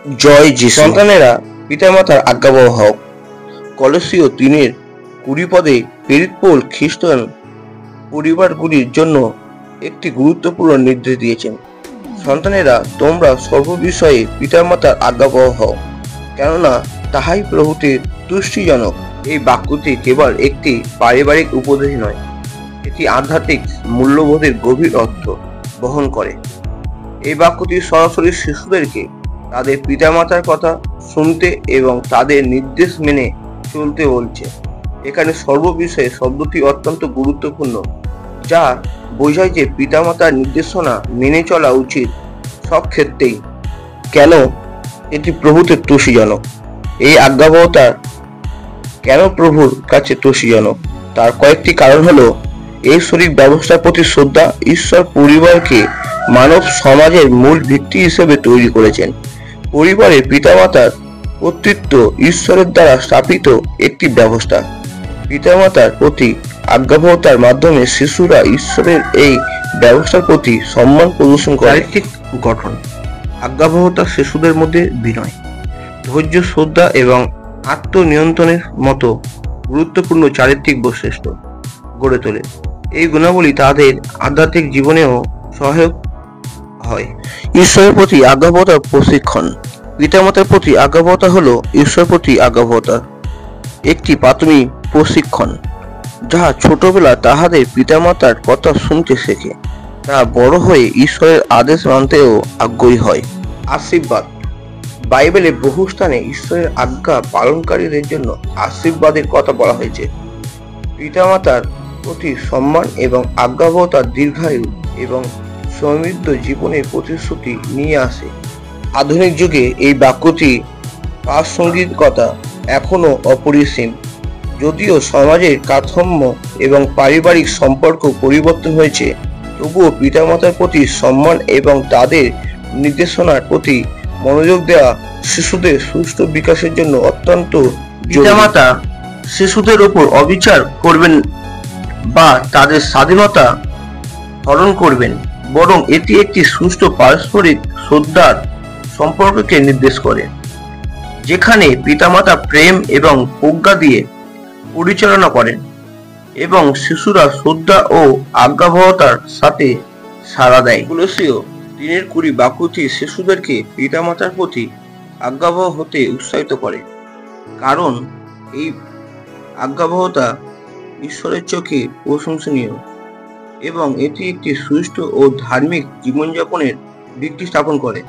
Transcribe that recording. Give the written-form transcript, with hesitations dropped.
জয় যিশু। সন্তানেরা পিতামাতার আজ্ঞাবহ হোক। কলোসীয় 3:20 পদে প্রেরিত পৌল খ্রিস্টান পরিবারগুলির জন্য একটি গুরুত্বপূর্ণ নির্দেশ দিয়েছেন। সন্তানেরা, তোমরা সর্ববিষয়ে পিতামাতার আজ্ঞাবহ হও, কেননা তাহাই প্রভুতে তুষ্টিজনক। এই বাক্যটি কেবল একটি পারিবারিক উপদেশ নয়, এটি আধ্যাত্মিক মূল্যবোধের গভীর অর্থ বহন করে। এই বাক্যটি সরাসরি শিশুদেরকে তাদের পিতামাতার কথা শুনতে এবং তাদের নির্দেশ মেনে চলতে বলছে। এখানে সর্ববিষয়ে শব্দটি অত্যন্ত গুরুত্বপূর্ণ, যা বোঝায় যে পিতামাতার নির্দেশনা মেনে চলা উচিত সব ক্ষেত্রেই। কেন এটি প্রভুতে তুষ্টিজনক? এই আজ্ঞাবহতা কেন প্রভুর কাছে তুষ্টিজনক? তার কয়েকটি কারণ হলো: ঐশ্বরিক ব্যবস্থার প্রতি শ্রদ্ধা। ঈশ্বর পরিবারকে মানব সমাজের মূল ভিত্তি হিসেবে তৈরি করেছেন। পরিবারে পিতামাতার কর্তৃত্ব ঈশ্বরের দ্বারা স্থাপিত একটি ব্যবস্থা। পিতামাতার প্রতি আজ্ঞাবহতার মাধ্যমে শিশুরা ঈশ্বরের এই ব্যবস্থার প্রতি সম্মান প্রদর্শন করে। চারিত্রিক গঠন। আজ্ঞাবহতা শিশুদের মধ্যে বিনয়, ধৈর্য, শ্রদ্ধা এবং আত্মনিয়ন্ত্রণের মতো গুরুত্বপূর্ণ চারিত্রিক বৈশিষ্ট্য গড়ে তোলে। এই গুণাবলী তাদের আধ্যাত্মিক জীবনেও সহায়ক হয়। ঈশ্বরের প্রতি আজ্ঞাবহতার প্রশিক্ষণ। পিতামাতার প্রতি আজ্ঞাবহতা হলো ঈশ্বরের প্রতি আজ্ঞাবহতার একটি প্রাথমিক প্রশিক্ষণ, যাহা ছোটবেলা তাহাদের পিতামাতার কথা শুনতে শেখে। তারা বড় হয়ে ঈশ্বরের আদেশ মানতেও আগ্রহী হয়। আশীর্বাদ। বাইবেলে বহু স্থানে ঈশ্বরের আজ্ঞা পালনকারীদের জন্য আশীর্বাদের কথা বলা হয়েছে। পিতামাতার প্রতি সম্মান এবং আজ্ঞাবহতা দীর্ঘায়ু এবং সমৃদ্ধ জীবনের প্রতিশ্রুতি নিয়ে আসে। আধুনিক যুগে এই বাক্যটি প্রাসঙ্গিকতা এখনো অপরিসীম। যদিও সমাজের কাঠামো এবং পারিবারিক সম্পর্ক পরিবর্তন হয়েছে, তবুও পিতামাতার প্রতি সম্মান এবং তাদের নির্দেশনার প্রতি মনোযোগ দেওয়া শিশুদের সুষ্ঠু বিকাশের জন্য অত্যন্ত জরুরি। পিতামাতা শিশুদের উপর অবিচার করবেন বা তাদের স্বাধীনতা হরণ করবেন, বরং এটি একটি সুষ্ঠু পারস্পরিক শ্রদ্ধার সম্পর্ককে নির্দেশ করে, যেখানে পিতামাতা প্রেম এবং প্রজ্ঞা দিয়ে পরিচালনা করেন এবং শিশুরা শ্রদ্ধা ও আজ্ঞাবহতার সাথে সাড়া দেয়। কলোসীয় 3:20 বাক্যটি শিশুদেরকে পিতামাতার প্রতি আজ্ঞাবহ হতে উৎসাহিত করে, কারণ এই আজ্ঞাবহতা ঈশ্বরের চোখে প্রশংসনীয় এবং এটি একটি সুষ্ঠু ও ধার্মিক জীবনযাপনের ভিত্তি স্থাপন করে।